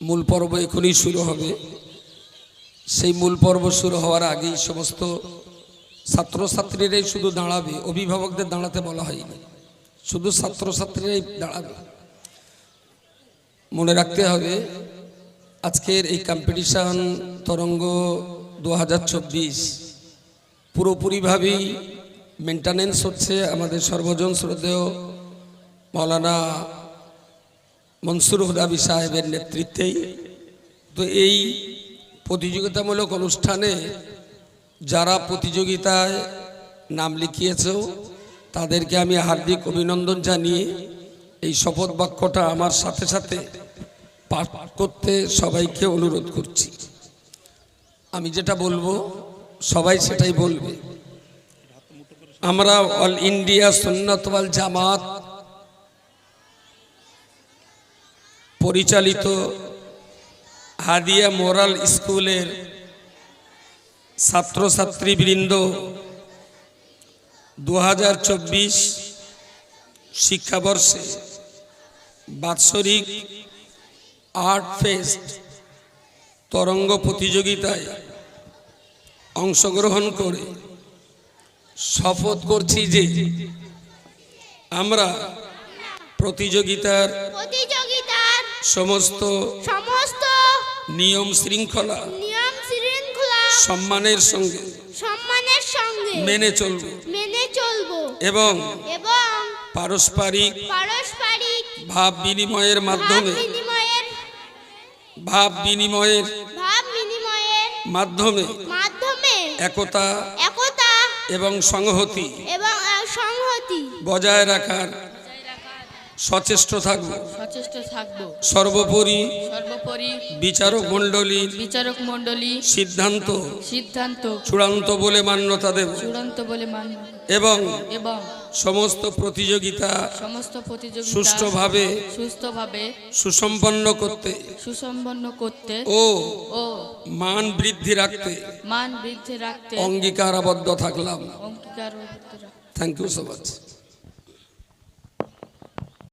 মূল পর্ব এখনই শুরু হবে। সেই মূল পর্ব শুরু হওয়ার আগেই সমস্ত ছাত্রছাত্রীরাই শুধু দাঁড়াবে, অভিভাবকদের দাঁড়াতে বলা হয়নি, শুধু ছাত্রছাত্রীরাই দাঁড়াবে। মনে রাখতে হবে আজকের এই কম্পিটিশন তরঙ্গ 2024 পুরোপুরিভাবেই মেনটেন্যান্স হচ্ছে আমাদের সর্বজন শ্রদ্ধেয় মৌলানা মনসুর হুদাবি সাহেবের নেতৃত্বেই। তো এই প্রতিযোগিতামূলক অনুষ্ঠানে যারা প্রতিযোগিতায় নাম লিখিয়েছ তাদেরকে আমি হার্দিক অভিনন্দন জানিয়ে এই শপথ বাক্যটা আমার সাথে সাথে পাঠ করতে সবাইকে অনুরোধ করছি। আমি যেটা বলবো সবাই সেটাই বলবে। আমরা অল ইন্ডিয়া সুন্নাত ওয়াল জামাত পরিচালিত হাদিয়া মোরাল স্কুলের ছাত্রছাত্রীবৃন্দ 2024 শিক্ষাবর্ষে বাৎসরিক আর্ট ফেস্ট তরঙ্গ প্রতিযোগিতায় অংশগ্রহণ করে শপথ করছি যে আমরা প্রতিযোগিতার সমস্ত নিয়ম শৃঙ্খলা সম্মানের সঙ্গে মেনে চলব এবং পারস্পরিক ভাব বিনিময়ের মাধ্যমে একতা এবং সংহতি বজায় রাখার সচেষ্ট থাকব। সর্বোপরি বিচারক মণ্ডলী সিদ্ধান্ত চূড়ান্ত বলে মান্যতা দেব এবং সমস্ত প্রতিযোগিতা সুষ্ঠুভাবে সুসম্পন্ন করতে ও মান বৃদ্ধি রাখতে অঙ্গীকারাবদ্ধ থাকলাম। Thank you so much.